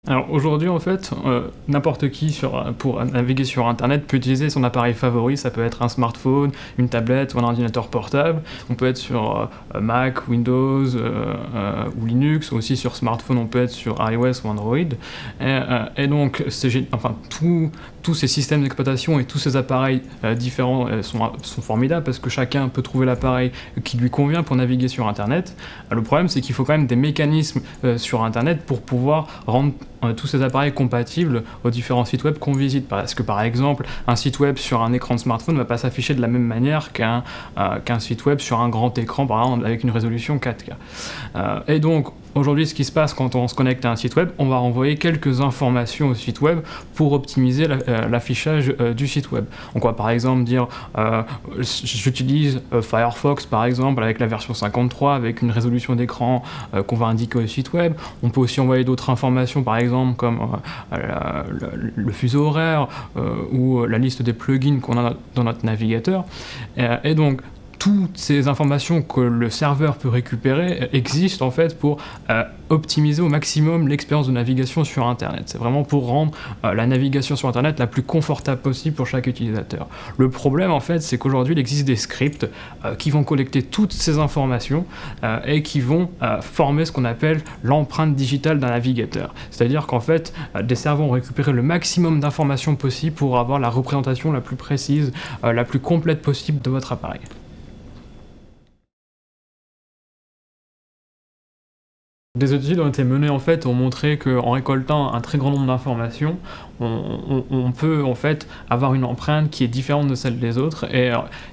Alors aujourd'hui en fait, n'importe qui pour naviguer sur internet peut utiliser son appareil favori, ça peut être un smartphone, une tablette ou un ordinateur portable. On peut être sur Mac, Windows ou Linux, aussi sur smartphone on peut être sur iOS ou Android. Et donc tous ces systèmes d'exploitation et tous ces appareils différents sont formidables parce que chacun peut trouver l'appareil qui lui convient pour naviguer sur internet. Le problème c'est qu'il faut quand même des mécanismes sur internet pour pouvoir rendre tous ces appareils compatibles aux différents sites web qu'on visite. Parce que par exemple, un site web sur un écran de smartphone ne va pas s'afficher de la même manière qu'un site web sur un grand écran, par exemple avec une résolution 4K. Et donc, aujourd'hui, ce qui se passe quand on se connecte à un site web, on va renvoyer quelques informations au site web pour optimiser l'affichage du site web. Donc on va par exemple dire, j'utilise Firefox par exemple avec la version 53, avec une résolution d'écran qu'on va indiquer au site web. On peut aussi envoyer d'autres informations, par exemple comme le fuseau horaire ou la liste des plugins qu'on a dans notre navigateur. Et donc, toutes ces informations que le serveur peut récupérer existent en fait pour optimiser au maximum l'expérience de navigation sur Internet. C'est vraiment pour rendre la navigation sur Internet la plus confortable possible pour chaque utilisateur. Le problème en fait, c'est qu'aujourd'hui il existe des scripts qui vont collecter toutes ces informations et qui vont former ce qu'on appelle l'empreinte digitale d'un navigateur. C'est-à-dire qu'en fait, des serveurs vont récupérer le maximum d'informations possibles pour avoir la représentation la plus précise, la plus complète possible de votre appareil. Des études ont été menées en fait, ont montré qu'en récoltant un très grand nombre d'informations, on peut en fait avoir une empreinte qui est différente de celle des autres et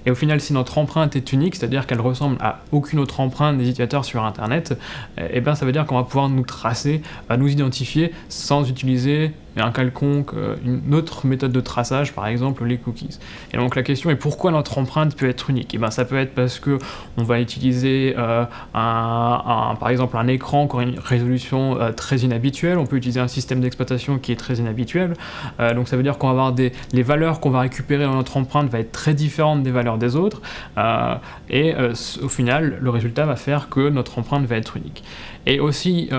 au final si notre empreinte est unique, c'est-à-dire qu'elle ressemble à aucune autre empreinte des utilisateurs sur internet, et bien ça veut dire qu'on va pouvoir nous tracer, nous identifier sans utiliser une autre méthode de traçage, par exemple les cookies. Et donc la question est pourquoi notre empreinte peut être unique? Et ben ça peut être parce que on va utiliser par exemple un écran qui a une résolution très inhabituelle, on peut utiliser un système d'exploitation qui est très inhabituel, donc ça veut dire qu'on va avoir les valeurs qu'on va récupérer dans notre empreinte va être très différentes des valeurs des autres, au final le résultat va faire que notre empreinte va être unique. Et aussi,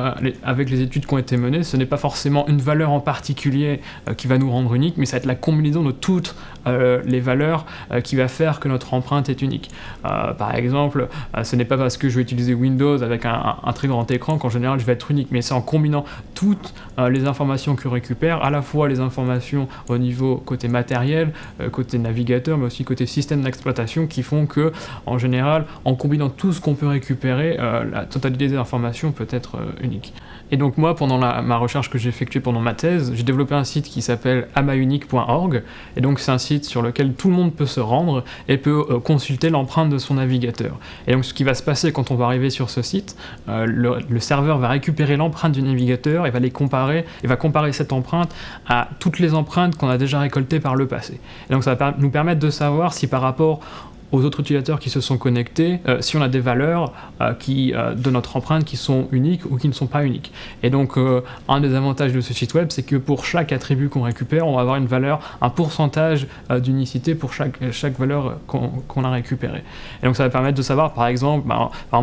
avec les études qui ont été menées, ce n'est pas forcément une valeur en particulier qui va nous rendre unique, mais ça va être la combinaison de toutes les valeurs qui va faire que notre empreinte est unique. Par exemple, ce n'est pas parce que je vais utiliser Windows avec un très grand écran qu'en général je vais être unique, mais c'est en combinant toutes les informations que je récupère, à la fois les informations au niveau côté matériel, côté navigateur, mais aussi côté système d'exploitation, qui font que, en général, en combinant tout ce qu'on peut récupérer, la totalité des informations peut être unique. Et donc moi, pendant ma recherche que j'ai effectuée pendant ma thèse, j'ai développé un site qui s'appelle amaunique.org, et donc c'est un site sur lequel tout le monde peut se rendre et peut consulter l'empreinte de son navigateur. Et donc ce qui va se passer quand on va arriver sur ce site, le serveur va récupérer l'empreinte du navigateur et va comparer cette empreinte à toutes les empreintes qu'on a déjà récoltées par le passé. Et donc ça va nous permettre de savoir si par rapport aux autres utilisateurs qui se sont connectés, si on a des valeurs de notre empreinte qui sont uniques ou qui ne sont pas uniques. Et donc, un des avantages de ce site web, c'est que pour chaque attribut qu'on récupère, on va avoir une valeur, un pourcentage d'unicité pour chaque valeur qu'on a récupérée. Et donc, ça va permettre de savoir, par exemple,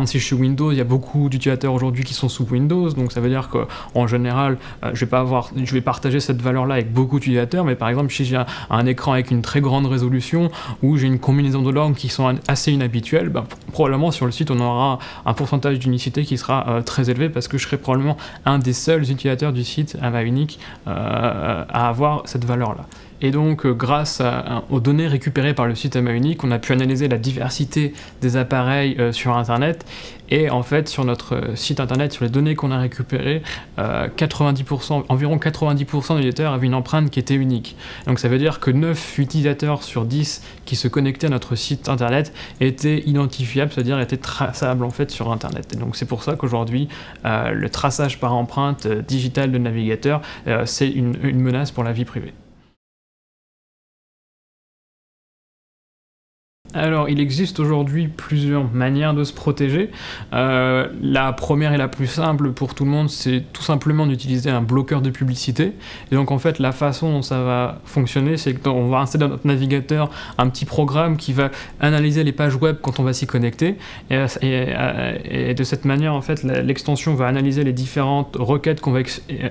si je suis Windows, il y a beaucoup d'utilisateurs aujourd'hui qui sont sous Windows, donc ça veut dire qu'en général, je vais partager cette valeur-là avec beaucoup d'utilisateurs, mais par exemple, si j'ai un écran avec une très grande résolution, ou j'ai une combinaison de langues qui sont assez inhabituelles, probablement sur le site on aura un pourcentage d'unicité qui sera très élevé parce que je serai probablement un des seuls utilisateurs du site Amaunique à avoir cette valeur-là. Et donc, grâce aux données récupérées par le site Amaunique, on a pu analyser la diversité des appareils sur Internet. Et en fait, sur notre site Internet, sur les données qu'on a récupérées, environ 90% des utilisateurs avaient une empreinte qui était unique. Donc ça veut dire que 9 utilisateurs sur 10 qui se connectaient à notre site Internet étaient identifiables, c'est-à-dire étaient traçables en fait sur Internet. Et donc c'est pour ça qu'aujourd'hui, le traçage par empreinte digitale de navigateur, c'est une menace pour la vie privée. Alors, il existe aujourd'hui plusieurs manières de se protéger. La première et la plus simple pour tout le monde, c'est tout simplement d'utiliser un bloqueur de publicité. Et donc, en fait, la façon dont ça va fonctionner, c'est qu'on va installer dans notre navigateur un petit programme qui va analyser les pages web quand on va s'y connecter. Et de cette manière, en fait, l'extension va analyser les différentes requêtes qu'on va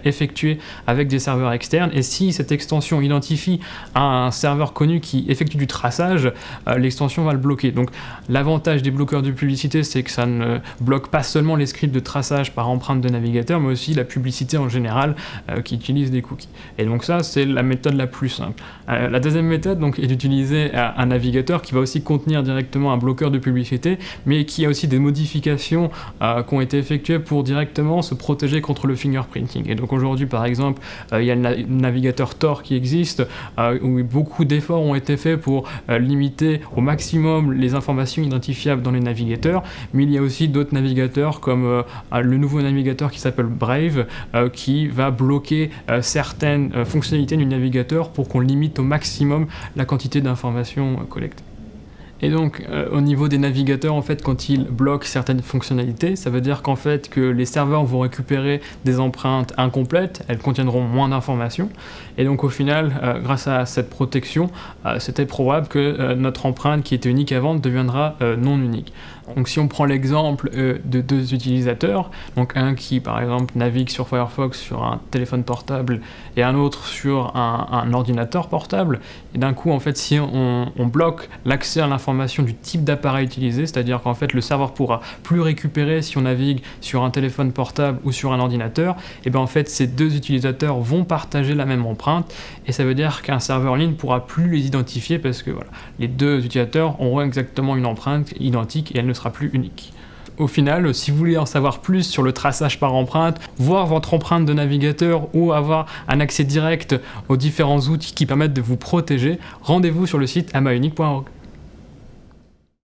effectuer avec des serveurs externes. Et si cette extension identifie un serveur connu qui effectue du traçage, l'extension va le bloquer. Donc l'avantage des bloqueurs de publicité, c'est que ça ne bloque pas seulement les scripts de traçage par empreinte de navigateur, mais aussi la publicité en général qui utilise des cookies. Et donc ça, c'est la méthode la plus simple. La deuxième méthode donc, est d'utiliser un navigateur qui va aussi contenir directement un bloqueur de publicité, mais qui a aussi des modifications qui ont été effectuées pour directement se protéger contre le fingerprinting. Et donc aujourd'hui, par exemple, il y a le navigateur Tor qui existe, où beaucoup d'efforts ont été faits pour limiter au maximum les informations identifiables dans les navigateurs, mais il y a aussi d'autres navigateurs comme le nouveau navigateur qui s'appelle Brave qui va bloquer certaines fonctionnalités du navigateur pour qu'on limite au maximum la quantité d'informations collectées. Et donc, au niveau des navigateurs, en fait, quand ils bloquent certaines fonctionnalités, ça veut dire qu'en fait, que les serveurs vont récupérer des empreintes incomplètes, elles contiendront moins d'informations. Et donc, au final, grâce à cette protection, c'était probable que notre empreinte qui était unique avant deviendra non unique. Donc, si on prend l'exemple de deux utilisateurs, donc un qui, par exemple, navigue sur Firefox sur un téléphone portable et un autre sur un ordinateur portable, et d'un coup, en fait, si on bloque l'accès à l'information du type d'appareil utilisé, c'est-à-dire qu'en fait le serveur pourra plus récupérer si on navigue sur un téléphone portable ou sur un ordinateur, et bien en fait ces deux utilisateurs vont partager la même empreinte, et ça veut dire qu'un serveur en ligne ne pourra plus les identifier parce que voilà, les deux utilisateurs auront exactement une empreinte identique et elle ne sera plus unique. Au final, si vous voulez en savoir plus sur le traçage par empreinte, voir votre empreinte de navigateur ou avoir un accès direct aux différents outils qui permettent de vous protéger, rendez-vous sur le site amaunique.org.